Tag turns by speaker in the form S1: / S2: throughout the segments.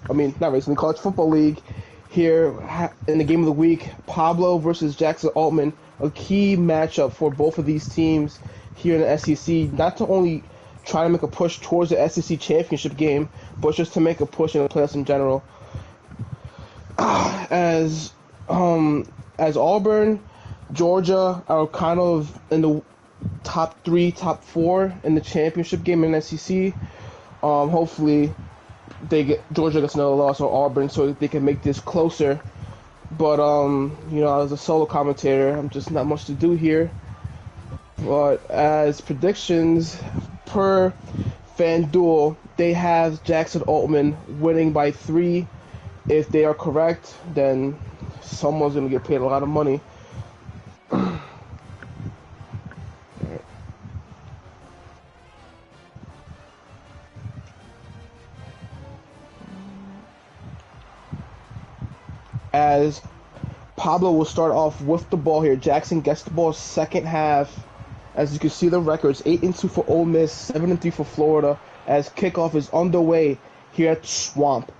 S1: I mean, not recently, College Football League. Here in the game of the week, Pablo versus Jackson Altman, a key matchup for both of these teams here in the SEC. Not to only try to make a push towards the SEC championship game, but just to make a push in the playoffs in general. As as Auburn, Georgia are kind of in the top three, top four in the championship game in the SEC. Hopefully, Georgia gets another loss or Auburn so that they can make this closer. But as a solo commentator, I'm just not much to do here. But as predictions per FanDuel, they have Jackson Altman winning by 3. If they are correct, then someone's gonna get paid a lot of money. As Pablo will start off with the ball here. Jackson gets the ball second half. As you can see the records, 8-2 for Ole Miss, 7-3 for Florida, as kickoff is underway here at Swamp.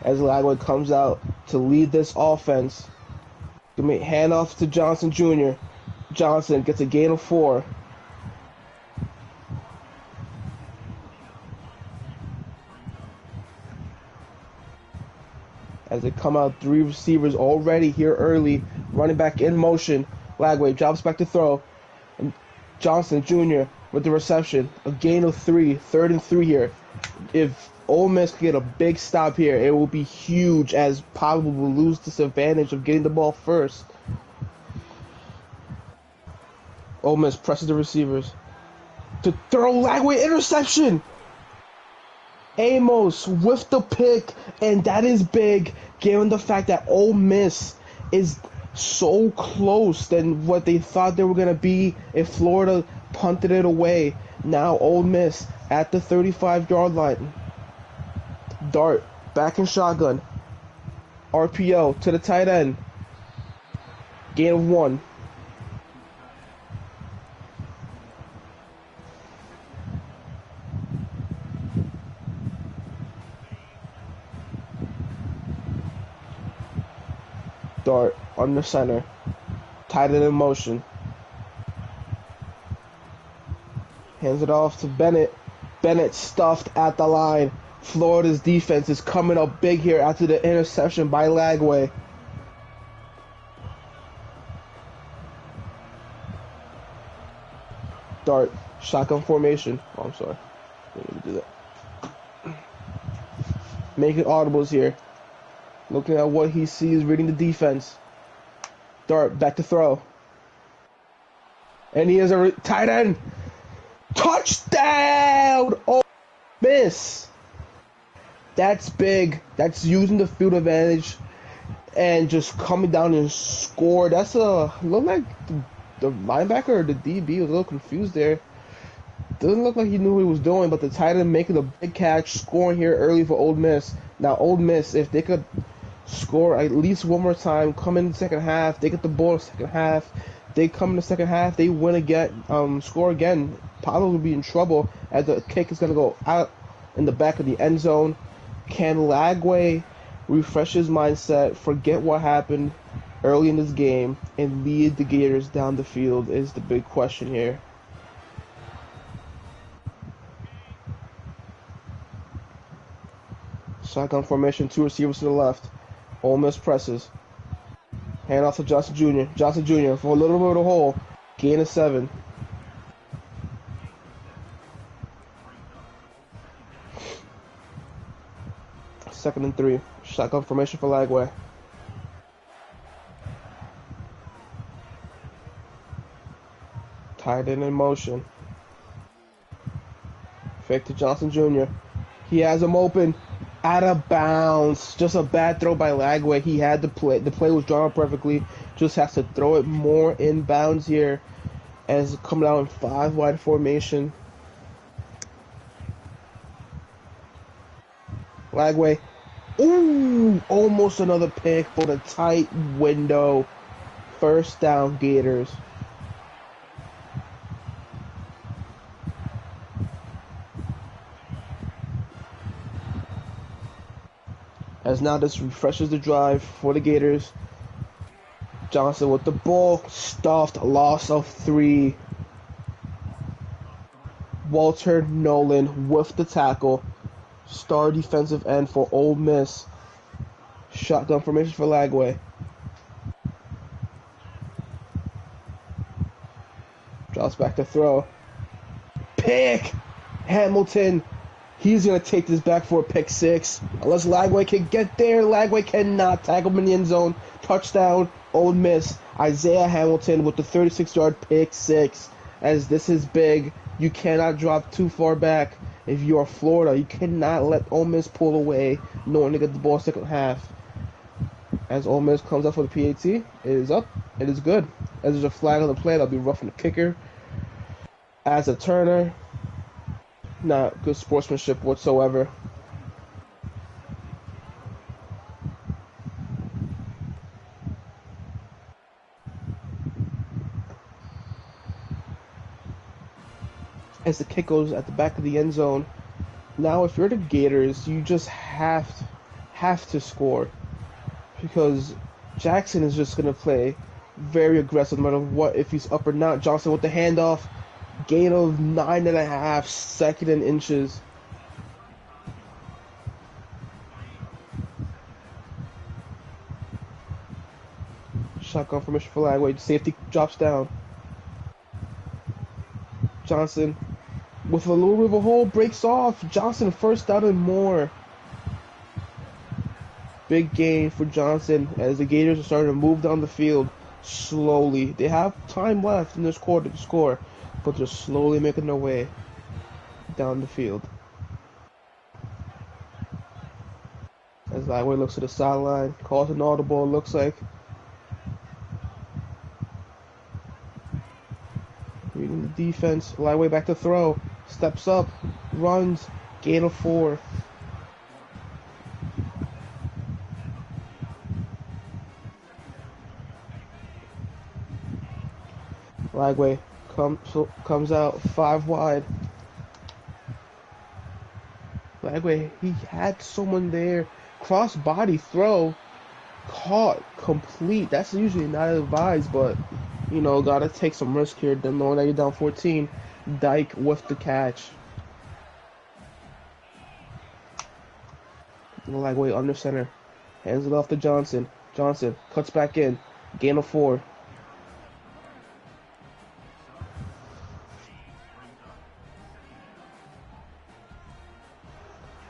S1: As Lagway comes out to lead this offense. Gonna make handoff to Johnson Jr. Johnson gets a gain of 4. As they come out, 3 receivers already here early, running back in motion. Lagway drops back to throw. And Johnson Jr. with the reception, a gain of 3, 3rd and 3 here. If Ole Miss can get a big stop here, it will be huge, as Pablo will lose this advantage of getting the ball first. Ole Miss presses the receivers to throw. Lagway interception. Amos with the pick, and that is big, given the fact that Ole Miss is so close than what they thought they were going to be if Florida punted it away. Now Ole Miss at the 35-yard line. Dart back in shotgun. RPO to the tight end. Gain of 1. Dart under center. Tight end in motion. Hands it off to Bennett. Bennett stuffed at the line. Florida's defense is coming up big here after the interception by Lagway. Dart, shotgun formation. Oh, I'm sorry. Let me do that. Making audibles here. Looking at what he sees, reading the defense. Dart, back to throw. And he has a tight end. Touchdown! Oh, miss. That's big. That's using the field advantage and just coming down and score. That's look like the linebacker or the DB was a little confused there. Doesn't look like he knew what he was doing, but the tight end making a big catch, scoring here early for Ole Miss. Now Ole Miss, if they could score at least one more time, come in the second half, they get the ball in the second half, they come in the second half, they win again, score again, Pablo will be in trouble as the kick is going to go out in the back of the end zone. Can Lagway refresh his mindset, forget what happened early in this game, and lead the Gators down the field is the big question here. Shotgun formation, 2 receivers to the left. Ole Miss presses. Hand off to Johnson Jr. Johnson Jr. for a little bit of a hole. Gain of 7. Second and 3. Shotgun formation for Lagway. Tight end in motion. Fake to Johnson Jr. He has him open. Out of bounds. Just a bad throw by Lagway. He had the play. The play was drawn up perfectly. Just has to throw it more in bounds here as coming out in 5 wide formation. Lagway Ooh, almost another pick, but a tight window. First down, Gators. As now this refreshes the drive for the Gators. Johnson with the ball, stuffed, loss of 3. Walter Nolan with the tackle. Star defensive end for Ole Miss. Shotgun formation for Lagway. Drops back to throw. Pick! Hamilton. He's going to take this back for a pick 6. Unless Lagway can get there. Lagway cannot. Tackle him in the end zone. Touchdown. Ole Miss. Isaiah Hamilton with the 36-yard pick 6. As this is big. You cannot drop too far back. If you are Florida, you cannot let Ole Miss pull away knowing to get the ball second half. As Ole Miss comes up for the PAT, it is up. It is good. As there's a flag on the play, that'll be roughing the kicker. As a Turner, not good sportsmanship whatsoever. As the kick goes at the back of the end zone. Now, if you're the Gators, you just have to score, because Jackson is just gonna play very aggressive no matter what, if he's up or not. Johnson with the handoff, gain of 9.5, second and inches. Shotgun formation for Lagway. Safety drops down. Johnson with a little bit of a hole, breaks off. Johnson first down and more. Big gain for Johnson as the Gators are starting to move down the field slowly. They have time left in this quarter to score, but they're slowly making their way down the field. As Lagway looks to the sideline, calls an audible, it looks like. Reading the defense. Lagway back to throw. Steps up. Runs. Gain of 4. Lagway comes out 5 wide. Lagway, he had someone there. Cross body throw. Caught. Complete. That's usually not advised, but you know, gotta take some risk here. Then knowing that you're down 14, Dyke with the catch. Lagway under center, hands it off to Johnson. Johnson cuts back in, gain of 4.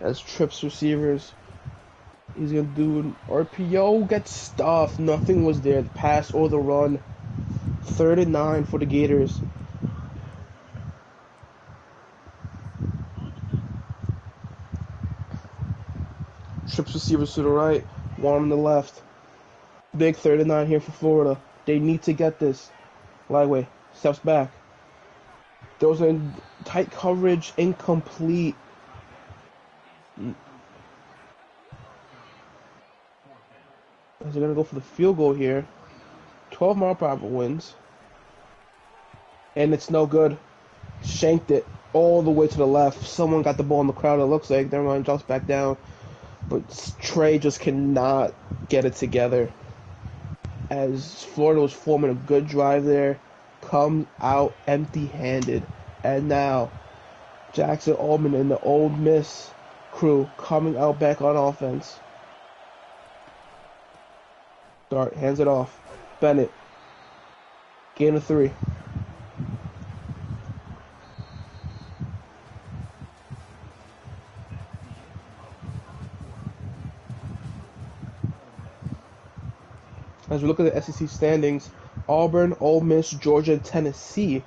S1: As trips receivers, he's gonna do an RPO, gets stuffed. Nothing was there, the pass or the run. 3rd and 9 for the Gators. Trips receivers to the right, one on the left. Big 3rd and 9 here for Florida. They need to get this. Lagway steps back. Those are in tight coverage, incomplete. As they're gonna go for the field goal here. 12-mile-per-hour wins. And it's no good. Shanked it all the way to the left. Someone got the ball in the crowd, it looks like. Never mind, drops back down. But Trey just cannot get it together. As Florida was forming a good drive there. Come out empty-handed. And now, Jackson Allman and the Ole Miss crew coming out back on offense. Start, hands it off. Bennett. Gain of 3. As we look at the SEC standings, Auburn, Ole Miss, Georgia, and Tennessee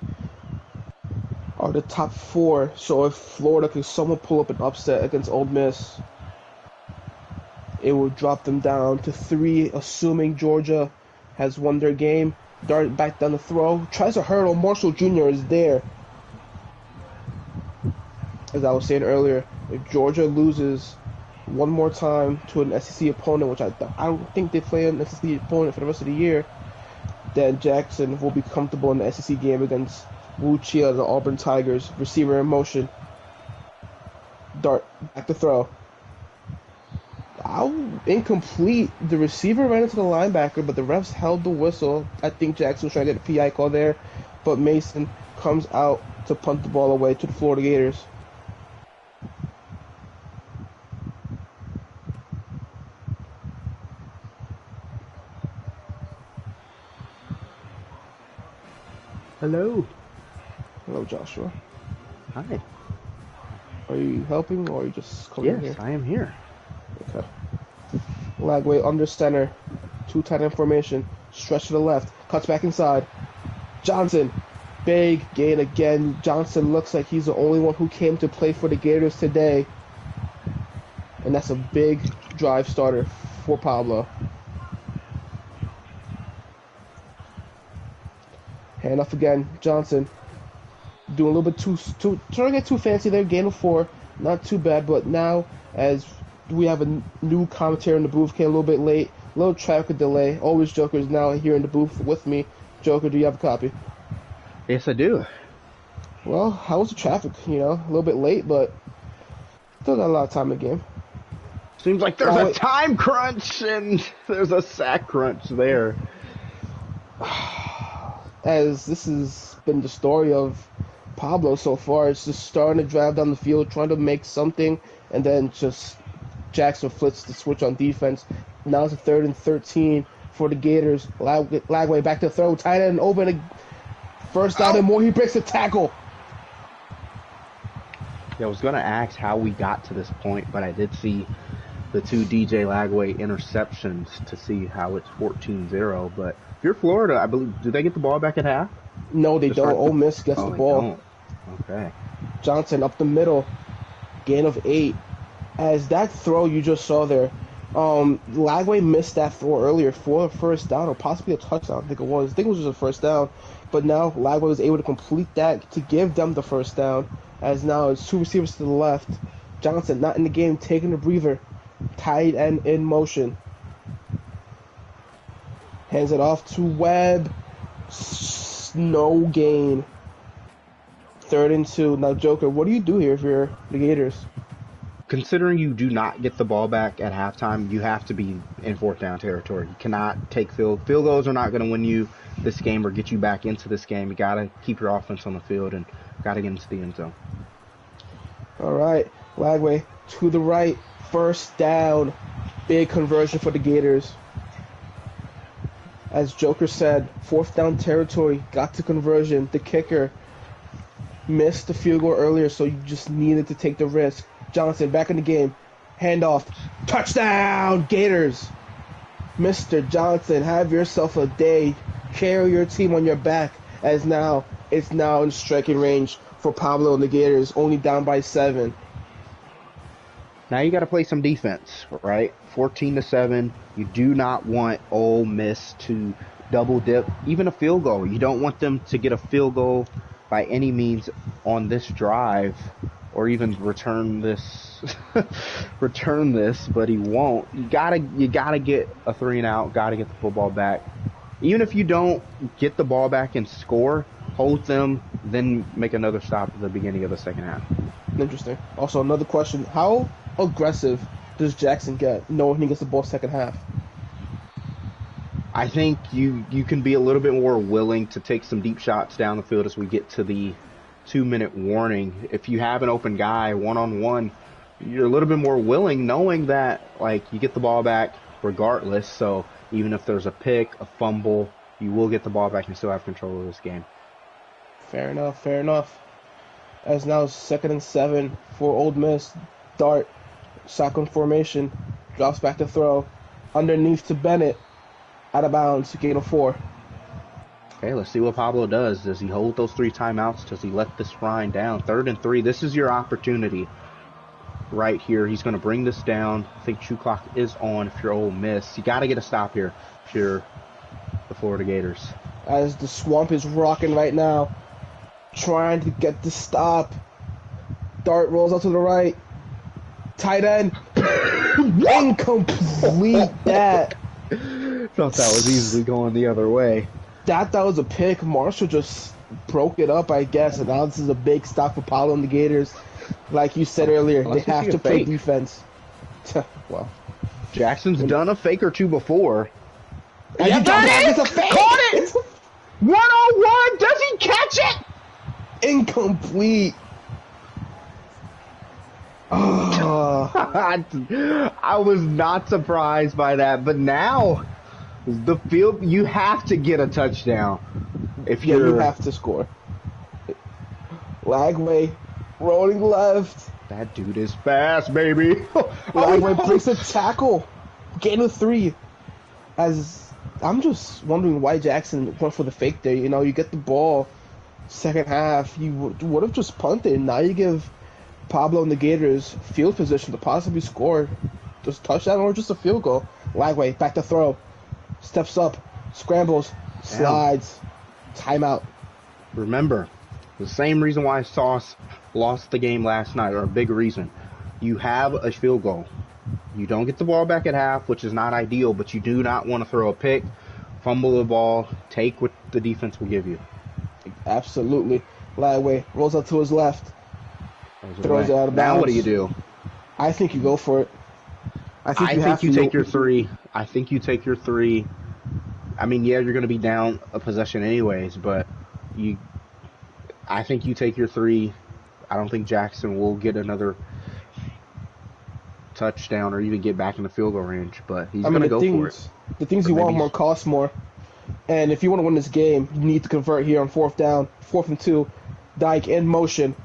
S1: are the top 4. So if Florida can somewhat pull up an upset against Ole Miss, it will drop them down to 3, assuming Georgia has won their game. Dart back down the throw. Tries a hurdle. Marshall Jr. is there. As I was saying earlier, if Georgia loses, one more time to an SEC opponent, which I don't think they play an SEC opponent for the rest of the year, then Jackson will be comfortable in the SEC game against Wu Chia, the Auburn Tigers. Receiver in motion. Dart, back to throw. Incomplete. The receiver ran into the linebacker, but the refs held the whistle. I think Jackson was trying to get a PI call there, but Mason comes out to punt the ball away to the Florida Gators.
S2: Hello.
S1: Hello, Joshua.
S2: Hi.
S1: Are you helping or are you just coming in here?
S2: Yes, I am here.
S1: Okay. Lagway under center. 2 tight end formation. Stretch to the left. Cuts back inside. Johnson. Big gain again. Johnson looks like he's the only one who came to play for the Gators today. And that's a big drive starter for Pablo. Hand off again. Johnson. Doing a little bit trying to get too fancy there. Gain of 4. Not too bad, but now as we have a new commentator in the booth, came a little bit late. A little traffic delay. Always Joker's now here in the booth with me. Joker, do you have a copy?
S2: Yes, I do.
S1: Well, how was the traffic? A little bit late, but still got a lot of time in the game.
S2: Seems like there's a time crunch and there's a sack crunch there.
S1: As this has been the story of Pablo so far, it's just starting to drive down the field, trying to make something, and then just Jackson flips the switch on defense. Now it's a 3rd and 13 for the Gators. Lagway back to throw, tight end open, first down and more. He breaks the tackle.
S2: Yeah, I was going to ask how we got to this point, but I did see the 2 DJ Lagway interceptions to see how it's 14-0. But if you're Florida, I believe, do they get the ball back at half?
S1: No, they don't. Ole Miss gets the ball.
S2: Don't. Okay.
S1: Johnson up the middle, gain of 8. As that throw you just saw there, Lagway missed that throw earlier for a first down or possibly a touchdown. I think it was just a first down. But now Lagway was able to complete that to give them the first down. As now it's 2 receivers to the left. Johnson not in the game, taking a breather. Tight end in motion. Hands it off to Webb. No gain. 3rd and 2. Now, Joker, what do you do here if you're the Gators?
S2: Considering you do not get the ball back at halftime, you have to be in 4th down territory. You cannot take field goals are not going to win you this game or get you back into this game. You got to keep your offense on the field and got to get into the end zone.
S1: All right, Lagway to the right, 1st down. Big conversion for the Gators. As Joker said, 4th down territory, got to conversion. The kicker missed the field goal earlier, so you just needed to take the risk. Johnson back in the game. Handoff. Touchdown, Gators. Mr. Johnson, have yourself a day. Carry your team on your back, as now it's now in striking range for Pablo and the Gators, only down by 7.
S2: Now you got to play some defense, right? 14-7. You do not want Ole Miss to double dip, even a field goal. You don't want them to get a field goal by any means on this drive, or even return this, but he won't. You gotta get a 3 and out. Gotta get the football back. Even if you don't get the ball back and score, hold them, then make another stop at the beginning of the second half.
S1: Interesting. Also, another question: how aggressive does Jackson get, knowing he gets the ball second half?
S2: I think you can be a little bit more willing to take some deep shots down the field as we get to the 2-minute warning. If you have an open guy one-on-one, you're a little bit more willing, knowing that you get the ball back regardless. So even if there's a pick, a fumble, you will get the ball back and still have control of this game.
S1: Fair enough. As now 2nd and 7 for Ole Miss. Dart, shotgun formation, drops back to throw, underneath to Bennett, out of bounds, gain of 4.
S2: Okay, let's see what Pablo does. Does he hold those 3 timeouts? Does he let this grind down? 3rd and 3. This is your opportunity right here. He's going to bring this down. I think shoe clock is on if you're Ole Miss. You got to get a stop here if you're the Florida Gators.
S1: As the swamp is rocking right now, trying to get the stop. Dart rolls out to the right. Tight end. Incomplete. That.
S2: Thought that was easily going the other way.
S1: That was a pick. Marshall just broke it up, I guess, and now this is a big stop for Paulo and the Gators. Like you said earlier,
S2: Unless
S1: they
S2: we
S1: have
S2: see
S1: to
S2: a
S1: play
S2: fake.
S1: defense. Well,
S2: Jackson's done a fake or two before.
S1: yeah,
S2: there it is!
S1: It's a fake.
S2: Caught it!
S1: It's
S2: 101! Does he catch it?
S1: incomplete. Oh,
S2: I was not surprised by that, but now the field, you have to get a touchdown if
S1: yeah,
S2: you're.
S1: you have to score. Lagway, rolling left.
S2: That dude is fast, baby.
S1: Lagway breaks a tackle, gain of 3. As I'm just wondering why Jackson went for the fake there. You know, you get the ball, second half, you would have just punted. Now you give Pablo and the Gators field position to possibly score, just touchdown or just a field goal. Lagway back to throw, steps up, scrambles, slides, timeout.
S2: Remember, the same reason why Sauce lost the game last night, or a big reason. You have a field goal. You don't get the ball back at half, which is not ideal, but you do not want to throw a pick, fumble the ball, take what the defense will give you.
S1: Absolutely. Lagway rolls out to his left, throws it out of bounds.
S2: Now what do you do?
S1: I think you go for it.
S2: I think you take your 3. I think you take your 3. I mean, yeah, you're going to be down a possession anyways, but I think you take your 3. I don't think Jackson will get another touchdown or even get back in the field goal range, but he's going to go for it.
S1: The things you want more cost more. And if you want to win this game, you need to convert here on 4th down, 4th and 2. Dyke in motion.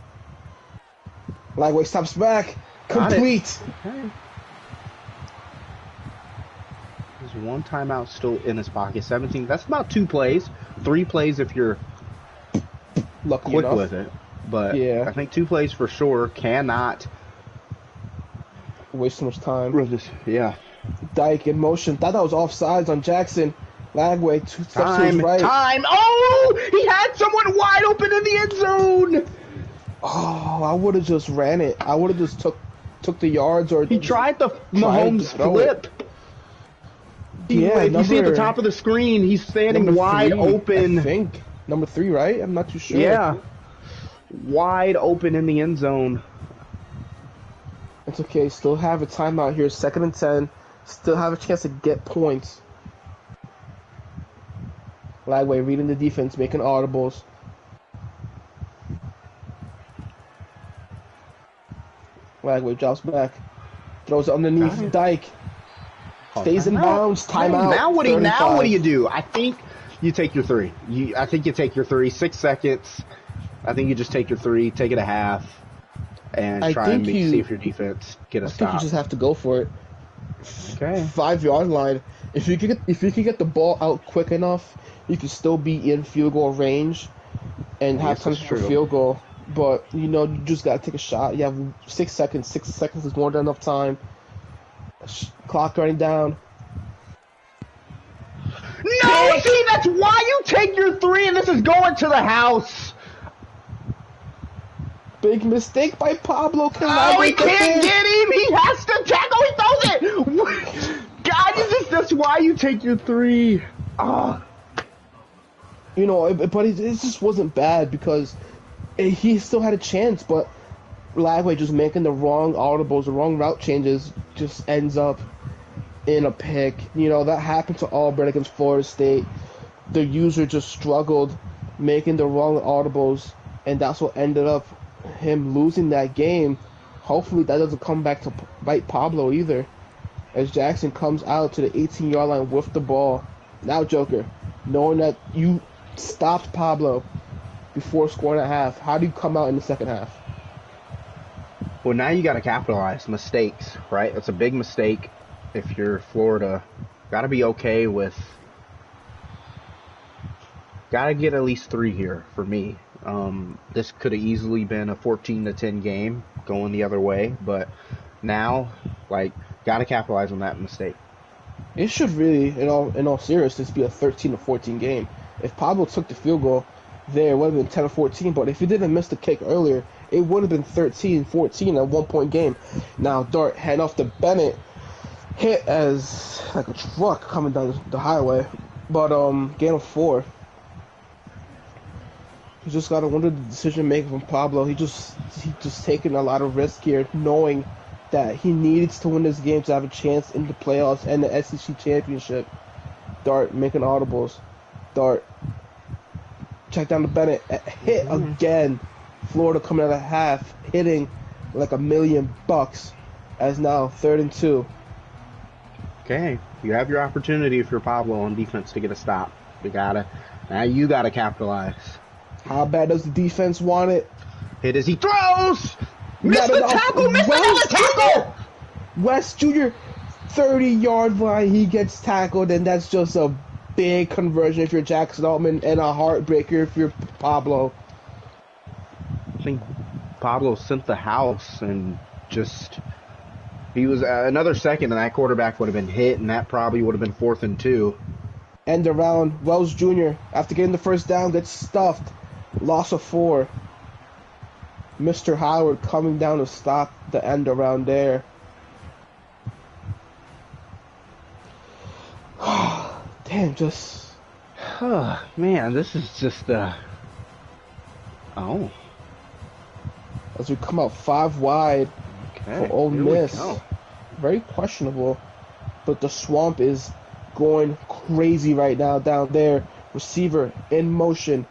S1: Lagway stops back. Complete.
S2: Okay. There's one timeout still in his pocket. 17. That's about 2 plays. 3 plays if you're
S1: Lucky
S2: quick
S1: enough
S2: with it. But
S1: yeah,
S2: I think 2 plays for sure. Cannot
S1: waste so much time.
S2: Yeah.
S1: Dyke in motion. Thought that was offsides on Jackson. Lagway 2 steps to his right.
S2: Time. Oh! He had someone wide open in the end zone!
S1: Oh, I would have just ran it. I would have just took the yards or...
S2: He tried the Mahomes flip.
S1: Yeah,
S2: if you see at the top of the screen, he's standing wide open.
S1: I think. Number 3, right? I'm not too sure.
S2: Yeah. Wide open in the end zone.
S1: It's okay. Still have a timeout here. 2nd and 10. Still have a chance to get points. Lagway reading the defense, making audibles. Lagway drops back. Throws it underneath Dyke. Stays in bounds. Timeout.
S2: Now what do you do? I think you take your 3. I think you take your 3. 6 seconds. I think you just take your 3, take it a half, and try and see if your defense get a stop.
S1: I think you just have to go for it.
S2: Okay.
S1: 5-yard line. If you could get the ball out quick enough, you could still be in field goal range and have time for a field goal. But you just gotta take a shot. You have 6 seconds. 6 seconds is more than enough time. Clock running down.
S2: No, see, that's why you take your 3, and this is going to the house.
S1: Big mistake by Pablo.
S2: He can't get him. He has to tackle. He throws it. God, that's why you take your 3.
S1: But it just wasn't bad because he still had a chance, but Lagway just making the wrong audibles, the wrong route changes, just ends up in a pick. That happened to Auburn against Florida State. The user just struggled making the wrong audibles, and that's what ended up him losing that game. Hopefully that doesn't come back to bite Pablo either, as Jackson comes out to the 18-yard line with the ball. Now, Joker, knowing that you stopped Pablo before scoring a half, how do you come out in the second half?
S2: Well, now you got to capitalize mistakes, right? It's a big mistake if you're Florida. Got to be okay with... Got to get at least 3 here for me. This could have easily been a 14-10 game going the other way, but now, got to capitalize on that mistake.
S1: It should really, in all seriousness, be a 13-14 game. If Pablo took the field goal there, it would have been 10 or 14, but if he didn't miss the kick earlier, it would have been 13-14 at 1-point game. Now, Dart hand off to Bennett. hit as like a truck coming down the highway. But gain of 4. He just got to wonder the decision making from Pablo. He just taking a lot of risk here, knowing that he needs to win this game to have a chance in the playoffs and the SEC championship. Dart making audibles. Dart check down to Bennett. Hit again. Florida coming out of half, hitting like $1,000,000. As now 3rd and 2.
S2: Okay, you have your opportunity if you're Pablo on defense to get a stop. Now you gotta capitalize.
S1: How bad does the defense want it?
S2: Hit as he throws! Missed the tackle! Missed the tackle!
S1: West Jr., 30-yard line, he gets tackled, and that's just a big conversion if you're Jackson Altman and a heartbreaker if you're Pablo.
S2: I think Pablo sent the house and just... He was another second, and that quarterback would have been hit, and that probably would have been 4th and 2.
S1: End around, Wells Jr., after getting the first down, gets stuffed. Loss of 4. Mr. Howard coming down to stop the end around there. Damn, just...
S2: Man, this is just... Oh.
S1: As we come out 5 wide for Ole Miss. Very questionable. But the swamp is going crazy right now down there. Receiver in motion.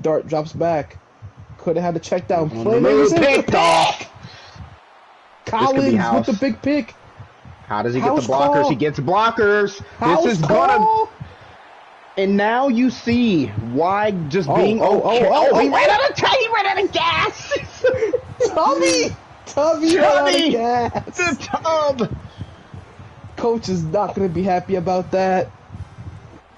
S1: Dart drops back. Could have had a check down. Playmakers pick off. Collins with the big pick.
S2: How does he get the blockers? He gets blockers. This is gonna. And now you see why just being he ran out of time. He ran out of gas.
S1: Tubby ran out of gas.
S2: The tub.
S1: Coach is not going to be happy about that.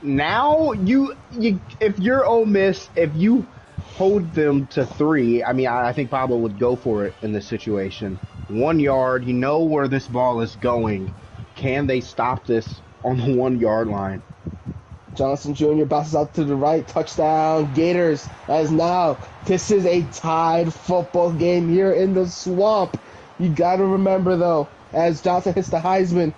S2: Now you if you're Ole Miss, if you hold them to 3, I mean, I think Pablo would go for it in this situation. 1 yard, you know where this ball is going. Can they stop this on the 1 yard line?
S1: Johnson Jr. bounces out to the right, touchdown, Gators. As now, this is a tied football game here in the swamp. You got to remember, though, as Johnson hits the Heisman,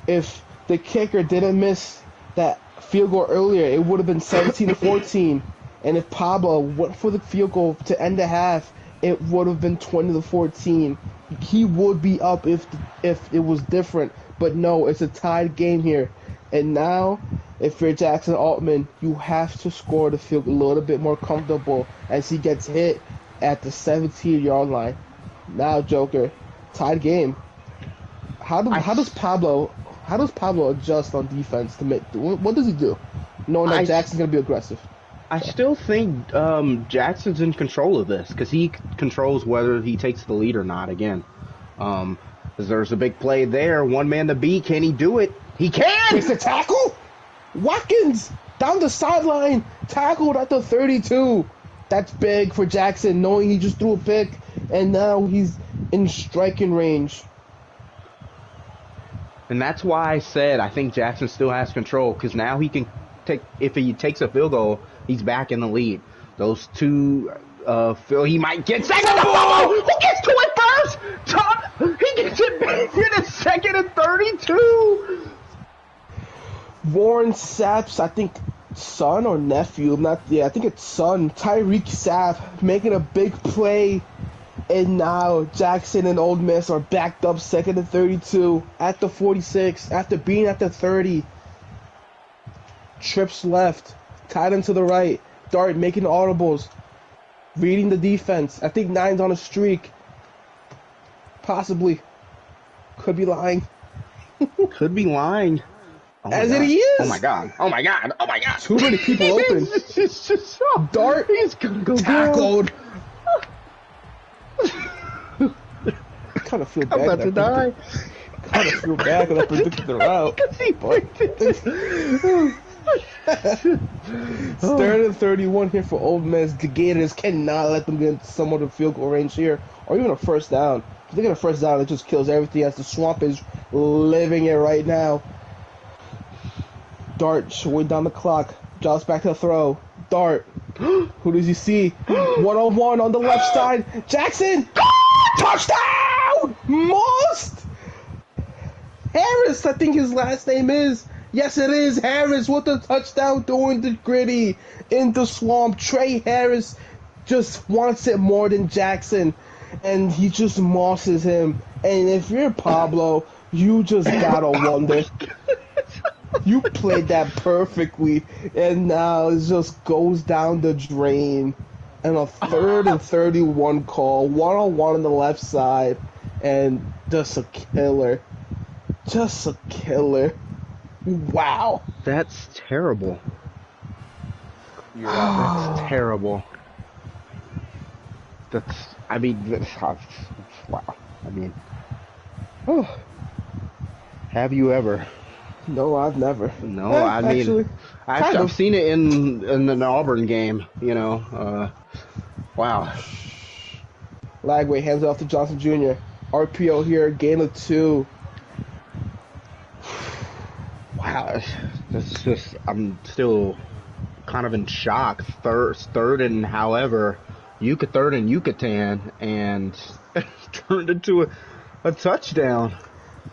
S1: if the kicker didn't miss that field goal earlier, it would have been 17-14. And if Pablo went for the field goal to end the half, it would have been 20-14. He would be up if it was different. But no, it's a tied game here. And now, if you're Jackson Altman, you have to score to feel a little bit more comfortable as he gets hit at the 17-yard line. Now, Joker, tied game. How does Pablo adjust on defense to make? What does he do, knowing that Jackson's gonna be aggressive?
S2: I still think Jackson's in control of this because he controls whether he takes the lead or not. Again, there's a big play there. One man to beat. Can he do it? He can!
S1: Takes a tackle! Watkins! Down the sideline! Tackled at the 32. That's big for Jackson, knowing he just threw a pick, and now he's in striking range.
S2: And that's why I said I think Jackson still has control, because now he can take, if he takes a field goal, he's back in the lead. Those two, he might get second. Who gets to it first? He gets it back in a 2nd and 32.
S1: Warren Sapp's, I think, son or nephew, I think it's son, Tyreek Sapp, making a big play, and now Jackson and Ole Miss are backed up 2nd and 32 at the 46 after being at the 30. Trips left, tied him to the right, Dart making audibles, reading the defense. I think 9's on a streak. Possibly. Could be lying.
S2: Could be lying.
S1: Oh as it is.
S2: Oh my god. Oh my god. Oh my god.
S1: Too many people open.
S2: It's just so
S1: Dart
S2: is gonna go
S1: tackled. I kind of feel bad.
S2: I'm about to die.
S1: Kind of feel bad because I predicted the route. It's 3rd and 31 here for Ole Miss. The Gators cannot let them get into somewhat of field goal range here, or even a first down. If they get a first down, it just kills everything as the swamp is living it right now. Dart way down the clock. Josh back to the throw. Dart. Who does he see? 1-on-1 on the left side. Jackson. Touchdown! Most. Harris, I think his last name is. Yes, it is Harris with the touchdown doing the gritty in the swamp. Trey Harris just wants it more than Jackson, and he just mosses him. And if you're Pablo, you just gotta wonder. You played that perfectly, and now it just goes down the drain. And a 3rd and 31 call, 1-on-1 on the left side, and just a killer. Just a killer. Wow.
S2: That's terrible. That's terrible. I mean, wow. I mean, oh, have you ever?
S1: No, I've never.
S2: No, I mean,
S1: actually,
S2: I've seen it in an Auburn game, you know. Wow.
S1: Lagway hands it off to Johnson Jr. RPO here, gain of 2.
S2: Wow. That's just, I'm still kind of in shock. Third and however, third and Yucatan, and turned into a touchdown.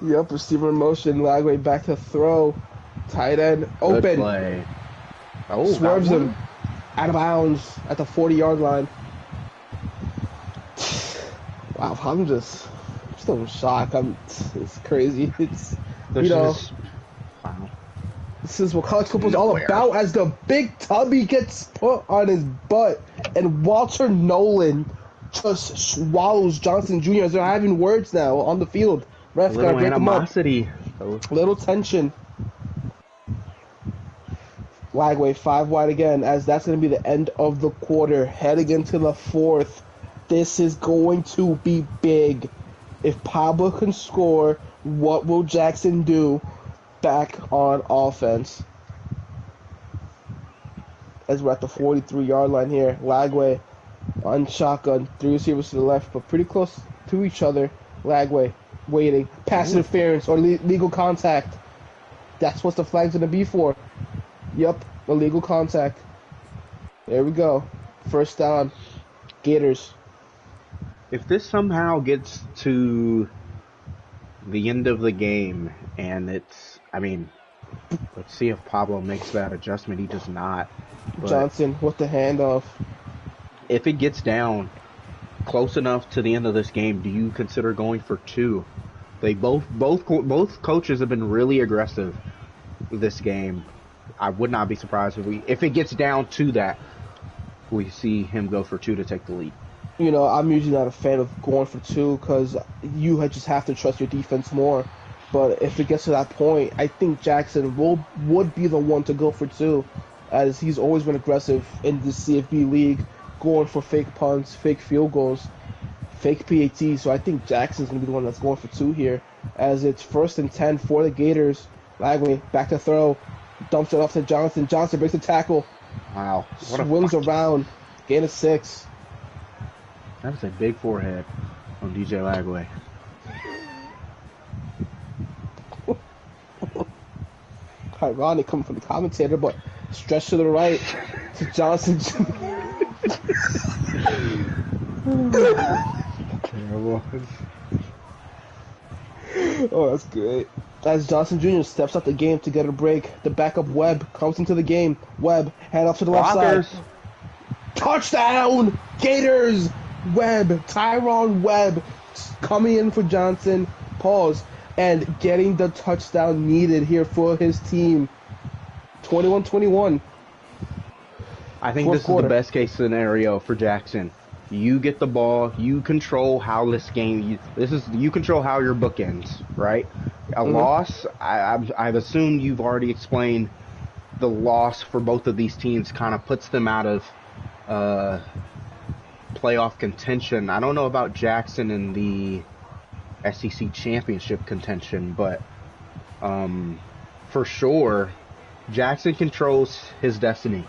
S1: Yep, receiver in motion, Lagway back to throw. Tight end, open.
S2: Good play. Oh,
S1: swerves him out of bounds at the 40-yard line. Wow, I'm still in shock. It's crazy. It's, wow. This is what college football is all about, as the big tubby gets put on his butt, and Walter Nolan just swallows Johnson Jr. as they're having words now on the field. Ref got to break him up. Little tension. Lagway 5 wide again, as that's going to be the end of the quarter. Heading into the 4th. This is going to be big. If Pablo can score, what will Jackson do back on offense? As we're at the 43-yard line here. Lagway on shotgun. 3 receivers to the left, but pretty close to each other. Lagway waiting. Pass interference or legal contact. That's what the flag's going to be for. Yep, illegal contact. There we go. First down. Gators.
S2: If this somehow gets to the end of the game, and let's see if Pablo makes that adjustment. He does not. But
S1: Johnson with the handoff.
S2: If it gets down close enough to the end of this game, do you consider going for 2? They both coaches have been really aggressive this game. I would not be surprised if it gets down to that, we see him go for 2 to take the lead.
S1: You know, I'm usually not a fan of going for 2 because you just have to trust your defense more. But if it gets to that point, I think Jackson would be the one to go for 2, as he's always been aggressive in the CFB league, going for fake punts, fake field goals, fake PATs. So I think Jackson's going to be the one that's going for 2 here, as it's 1st and 10 for the Gators. Lagway back to throw, dumps it off to Johnson. Johnson breaks the tackle.
S2: Wow.
S1: Swims around, gain of 6.
S2: That was a big forehead on DJ Lagway.
S1: Ironic coming from the commentator, but stretch to the right to Johnson.
S2: Terrible.
S1: Oh, that's great. As Johnson Jr. steps up the game to get a break, the backup Webb comes into the game. Webb, hand off to the left side. Touchdown! Gators! Webb, Tyrone Webb, coming in for Johnson. Pause. And getting the touchdown needed here for his team. 21-21.
S2: I think this is the best case scenario for Jackson. You get the ball. You control how this game. You control how your book ends, right? A loss. I've assumed you've already explained the loss for both of these teams. Kind of puts them out of playoff contention. I don't know about Jackson in the SEC championship contention, but for sure, Jackson controls his destiny.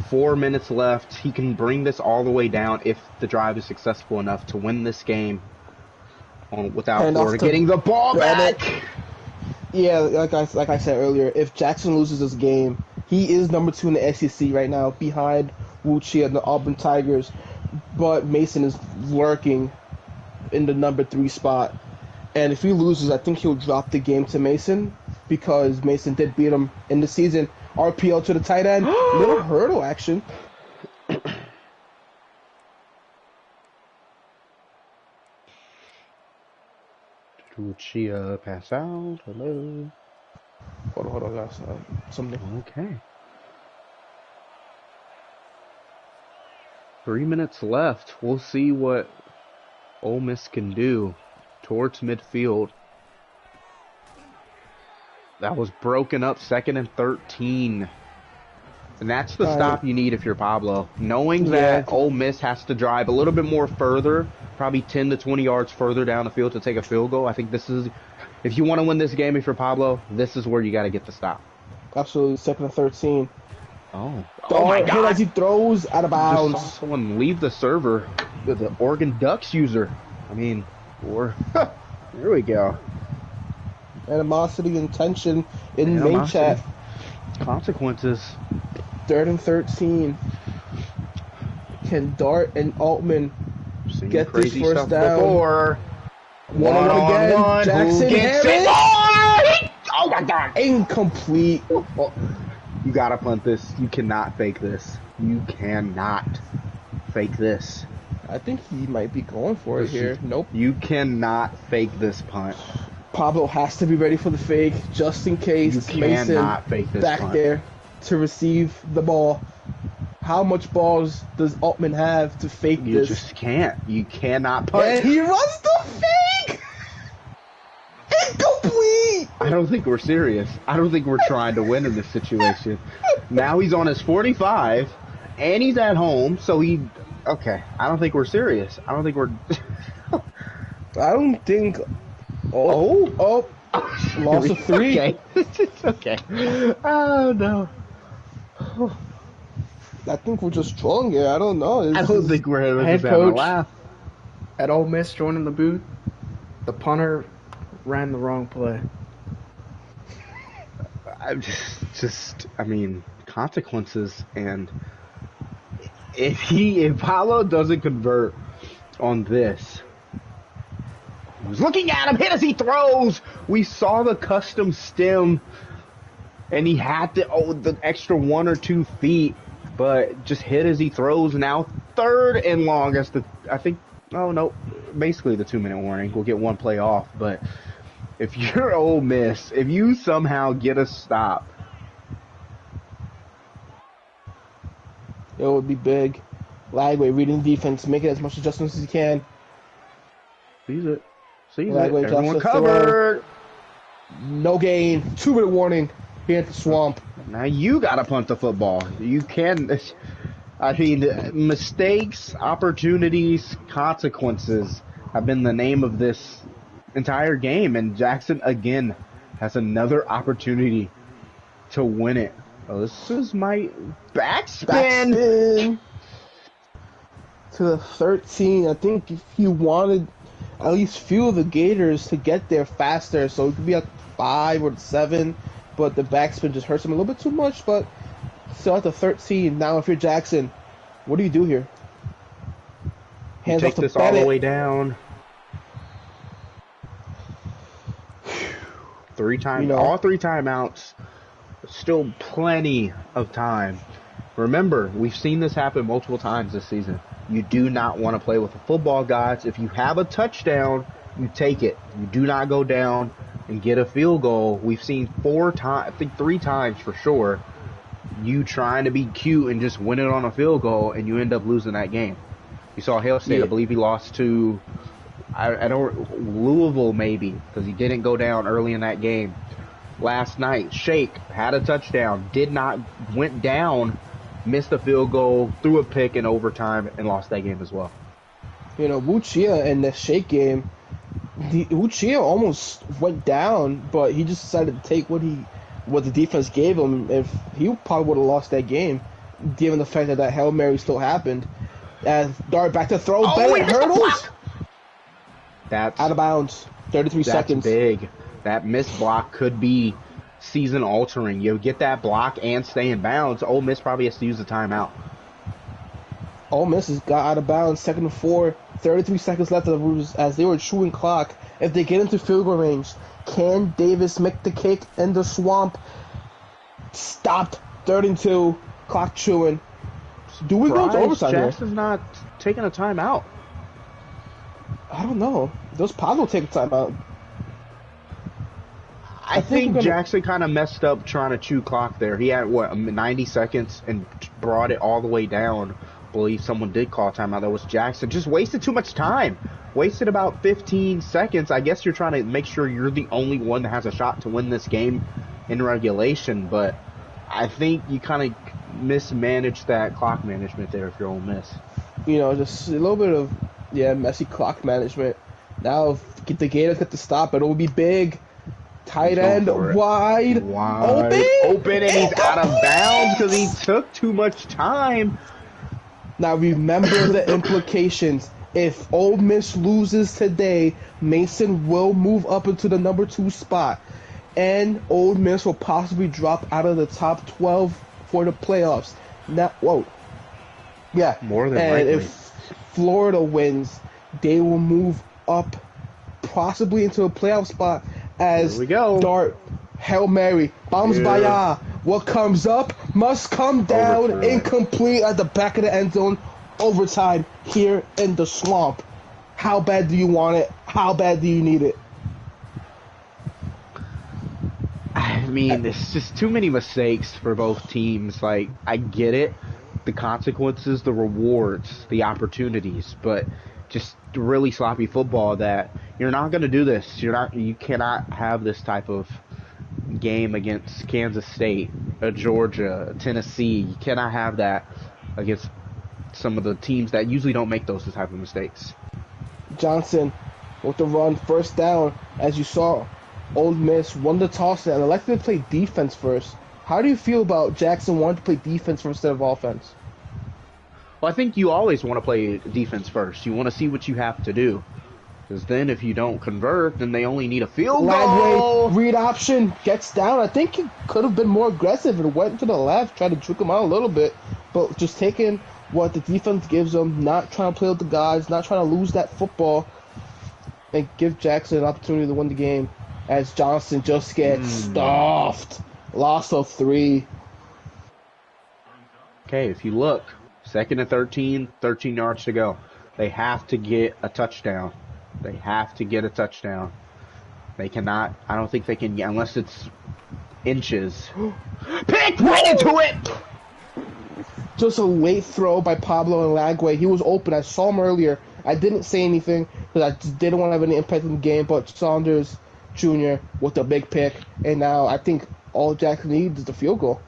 S2: 4 minutes left. He can bring this all the way down if the drive is successful enough to win this game without Florida getting the ball back.
S1: Yeah, like I said earlier, if Jackson loses this game, he is number 2 in the SEC right now, behind Wuchia and the Auburn Tigers. But Mason is lurking in the number 3 spot. And if he loses, I think he'll drop the game to Mason because Mason did beat him in the season. RPO to the tight end. Little hurdle action.
S2: Lucia pass out. Hello.
S1: Hold on, guys. Something.
S2: Okay. 3 minutes left. We'll see what Ole Miss can do towards midfield. That was broken up, 2nd and 13. And that's the stop you need if you're Pablo. Knowing that Ole Miss has to drive a little bit more further, probably 10 to 20 yards further down the field to take a field goal. I think this is, if you want to win this game, if you're Pablo, this is where you got to get the stop.
S1: Absolutely, 2nd and 13.
S2: Oh my God!
S1: As he throws out of bounds.
S2: Just saw someone leave the server, the Oregon Ducks user. I mean, there we go.
S1: Animosity and tension in the main chat.
S2: Consequences.
S1: 3rd and 13. Can Dart and Altman get this first down?
S2: Before.
S1: One-on-one again. Jackson Harris.
S2: Oh my God!
S1: Incomplete.
S2: You gotta punt this. You cannot fake this. You cannot fake this.
S1: I think he might be going for it here. Nope.
S2: You cannot fake this punt.
S1: Pablo has to be ready for the fake, just in case
S2: You
S1: Mason
S2: cannot fake this
S1: back
S2: punt.
S1: there to receive the ball. How much balls does Altman have to fake
S2: You
S1: this?
S2: just can't. You cannot punt.
S1: And he runs the fake! Incomplete!
S2: I don't think we're serious. I don't think we're trying to win in this situation. Now he's on his 45, and he's at home, so okay, I don't think we're serious. I don't think we're...
S1: I don't think... Oh. Loss of 3.
S2: Okay. It's okay. Oh, no.
S1: I think we're just trolling here. I don't know.
S2: I don't think we're
S3: Head
S2: just having a
S3: coach
S2: laugh.
S3: at Ole Miss joining the booth. The punter ran the wrong play.
S2: I'm I mean, consequences, and if Paulo doesn't convert on this, he was looking at him, hit as he throws. We saw the custom stem, and he had the extra 1 or 2 feet, but just hit as he throws. Now 3rd and long. That's basically the 2-minute warning. We'll get 1 play off, but if you're Ole Miss, if you somehow get a stop,
S1: it would be big. Lagway reading defense, making as much adjustments as he can.
S2: Sees it.
S1: Everyone
S2: covered.
S1: No gain. 2-minute warning here at the swamp.
S2: Now you got to punt the football. You can. I mean, mistakes, opportunities, consequences have been the name of this entire game, and Jackson again has another opportunity to win it. Oh, this is my backspin
S1: to the 13. I think if you wanted at least few of the Gators to get there faster, so it could be at 5 or 7, but the backspin just hurts him a little bit too much. But still at the 13. Now, if you're Jackson, what do you do here? Hands
S2: take
S1: off to
S2: this
S1: Bennett.
S2: all the way down. 3 times, all 3 timeouts. Still plenty of time. Remember, we've seen this happen multiple times this season. You do not want to play with the football gods. If you have a touchdown, you take it. You do not go down and get a field goal. We've seen 4 times, I think 3 times for sure, you trying to be cute and just win it on a field goal, and you end up losing that game. You saw Hail State, I believe he lost to I don't Louisville maybe, because he didn't go down early in that game. Last night, Shake had a touchdown, went down, missed a field goal, threw a pick in overtime, and lost that game as well.
S1: You know, Wuchia in the Shake game, Wuchia almost went down, but he just decided to take what the defense gave him. If he probably would have lost that game, given the fact that Hail Mary still happened. As Dart back to throw, Bennett hurdles.
S2: That's
S1: out of bounds. 33 seconds.
S2: That's big. That missed block could be season altering. You get that block and stay in bounds. Ole Miss probably has to use the timeout.
S1: Ole Miss has got out of bounds. 2nd and 4. 33 seconds left as they were chewing clock. If they get into field goal range, can Davis make the kick in the swamp? Stopped. 32. Clock chewing. Do we go to overtime here?
S2: Jackson's not taking a timeout.
S1: I don't know. Those Paz will take a timeout.
S2: I think Jackson kind of messed up trying to chew clock there. He had, 90 seconds and brought it all the way down. I believe someone did call a timeout. That was Jackson. Just wasted too much time. Wasted about 15 seconds. I guess you're trying to make sure you're the only one that has a shot to win this game in regulation, but I think you kind of mismanaged that clock management there if you're Ole Miss.
S1: Just a little bit of, messy clock management. Now, if the Gators get the stop, it will be big. Tight end, wide,
S2: open, and he's out of bounds because he took too much time.
S1: Now remember the implications. If Ole Miss loses today, Mason will move up into the number 2 spot, and Ole Miss will possibly drop out of the top 12 for the playoffs. Now,
S2: more than
S1: and
S2: likely.
S1: if Florida wins, they will move up, possibly into a playoff spot. As
S2: here we go.
S1: Dart, Hail Mary, Bombs Baya. What comes up must come down.
S2: Overtime.
S1: Incomplete at the back of the end zone. Overtime here in the swamp. How bad do you want it? How bad do you need it?
S2: I mean, it's just too many mistakes for both teams. Like, I get it. The consequences, the rewards, the opportunities, but just really sloppy football that you're not going to do this. You cannot have this type of game against Kansas State, Georgia, Tennessee. You cannot have that against some of the teams that usually don't make those type of mistakes.
S1: Johnson with the run, first down. As you saw, Ole Miss won the toss and elected to play defense first. How do you feel about Jackson wanting to play defense instead of offense?
S2: Well, I think you always want to play defense first. You want to see what you have to do. Because then if you don't convert, then they only need a field goal.
S1: Lagway, read option, gets down. I think he could have been more aggressive and went to the left, tried to juke him out a little bit. But just taking what the defense gives him, not trying to play with the guys, not trying to lose that football, and give Jackson an opportunity to win the game. As Johnson just gets stuffed. Loss of 3.
S2: Okay, if you look, 2nd and 13, 13 yards to go. They have to get a touchdown. They have to get a touchdown. They cannot, I don't think they can, unless it's inches. Pick right into it!
S1: Just a late throw by Pablo and Lagway. He was open. I saw him earlier. I didn't say anything because I just didn't want to have any impact in the game, but Saunders Jr. with a big pick, and now I think all Jackson needs is the field goal.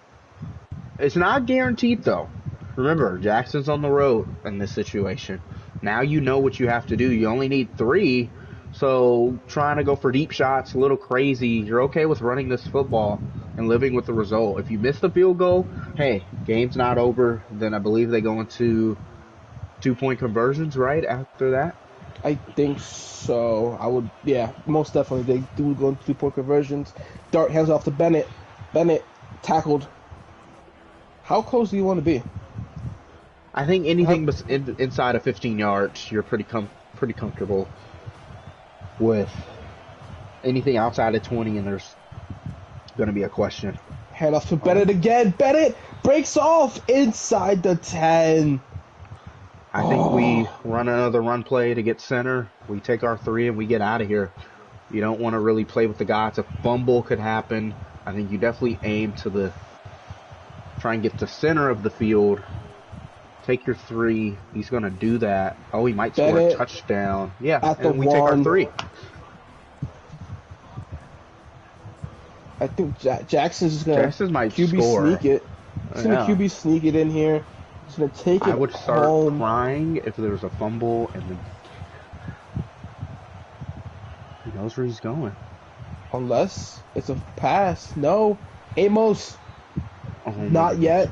S2: It's not guaranteed, though. Remember, Jackson's on the road in this situation. Now you know what you have to do. You only need 3, so trying to go for deep shots, a little crazy. You're okay with running this football and living with the result. If you miss the field goal, hey, game's not over. Then I believe they go into 2-point conversions, right, after that?
S1: I think so. I would, most definitely. They do go into 2-point conversions. Dart hands off to Bennett. Bennett tackled. How close do you want to be?
S2: I think anything inside of 15 yards, you're pretty comfortable with. Anything outside of 20, and there's going to be a question.
S1: Hand off to Bennett again. Bennett breaks off inside the 10.
S2: I think we run another run play to get center. We take our 3 and we get out of here. You don't want to really play with the guys. A fumble could happen. I think you definitely aim to try and get to center of the field. Take your 3. He's going to do that. Oh, he might score a touchdown. Yeah, and we take our 3.
S1: I think Jackson's just going to QB
S2: score.
S1: Sneak it. He's going to QB sneak it in here. He's going to take it home.
S2: I would start crying if there was a fumble and he knows where he's going.
S1: Unless it's a pass. No. Amos. Not yet.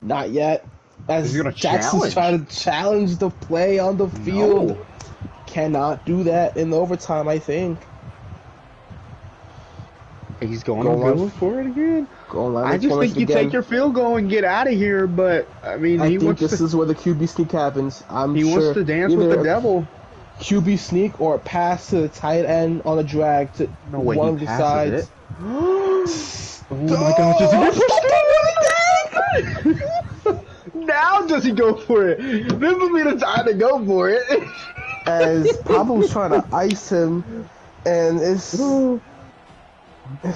S1: Not yet. As Jackson's trying to challenge the play on the field. No. Cannot do that in overtime, I think.
S2: He's going for it again. I just think you take your field goal and get out of here, but I mean,
S1: I think this is where the QB sneak happens.
S2: He wants to dance with the devil.
S1: QB sneak or a pass to the tight end on a drag to
S2: No way
S1: one
S2: he
S1: of the
S2: passes
S1: sides.
S2: Oh my gosh, does he go for it? Now does he go for it? This would be the time to go for it.
S1: As Pablo was trying to ice him, and it's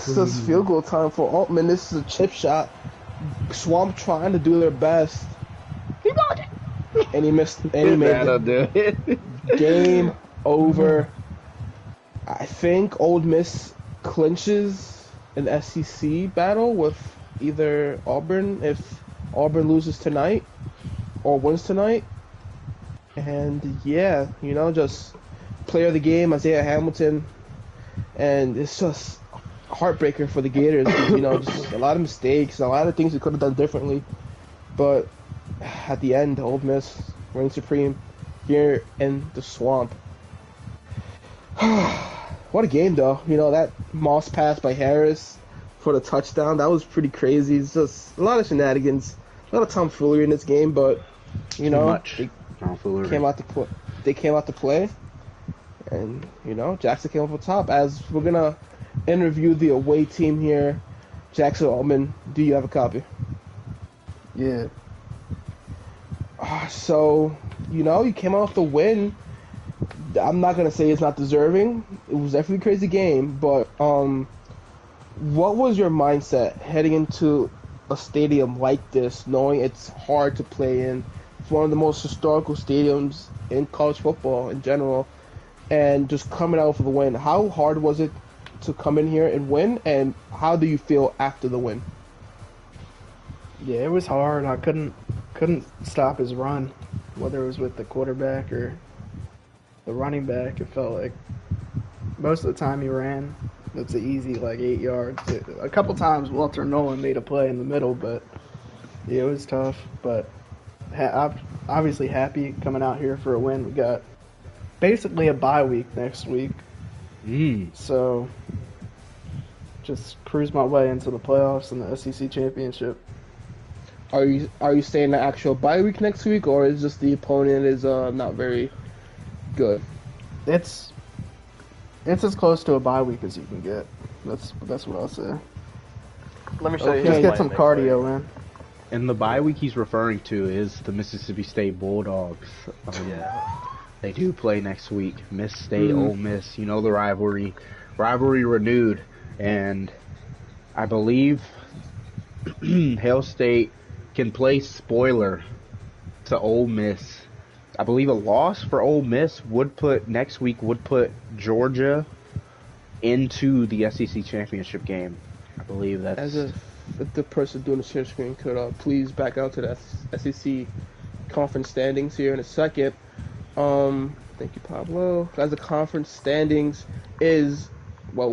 S1: just field goal time for Altman. This is a chip shot. Swamp trying to do their best,
S2: He got it.
S1: and he missed. And he made
S2: That'll do it.
S1: game over. I think Old Miss clinches an SEC battle with either Auburn if Auburn loses tonight or wins tonight. And yeah, just player of the game, Isaiah Hamilton. And it's just heartbreaker for the Gators. Just a lot of mistakes, a lot of things we could have done differently. But at the end, Old Miss reigns supreme here in the Swamp. What a game, though. That Moss pass by Harris for the touchdown, that was pretty crazy. It's just a lot of shenanigans, a lot of tomfoolery in this game, but,
S2: Too much
S1: they
S2: tomfoolery.
S1: came out to play. They came out to play, and, Jackson came up on top. As we're going to interview the away team here, Jackson Altman, do you have a copy?
S3: Yeah.
S1: So, you came out with the win. I'm not gonna say it's not deserving. It was definitely a crazy game, but what was your mindset heading into a stadium like this, knowing it's hard to play in? It's one of the most historical stadiums in college football in general, and just coming out for the win. How hard was it to come in here and win, and how do you feel after the win?
S3: Yeah, it was hard. I couldn't stop his run, whether it was with the quarterback or the running back. It felt like most of the time he ran, it's an easy 8 yards. A couple times Walter Nolan made a play in the middle, but yeah, it was tough. But I'm obviously happy coming out here for a win. We got basically a bye week next week, so just cruise my way into the playoffs and the SEC championship.
S1: Are you saying the actual bye week next week, or is just the opponent is not very good?
S3: It's as close to a bye week as you can get. That's what I'll say.
S4: Let me show you.
S1: Okay.
S3: Just
S4: his
S3: get
S4: line
S3: some
S4: next
S3: cardio
S4: week.
S3: in.
S2: And the bye week he's referring to is the Mississippi State Bulldogs.
S4: Yeah.
S2: They do play next week. Miss State, Ole Miss. The rivalry renewed. And I believe Hail State can play spoiler to Ole Miss. I believe a loss for Ole Miss would put Georgia into the SEC championship game. I believe that's.
S1: As if the person doing the share screen could please back out to the SEC conference standings here in a second. Thank you, Pablo. As the conference standings is, whoa.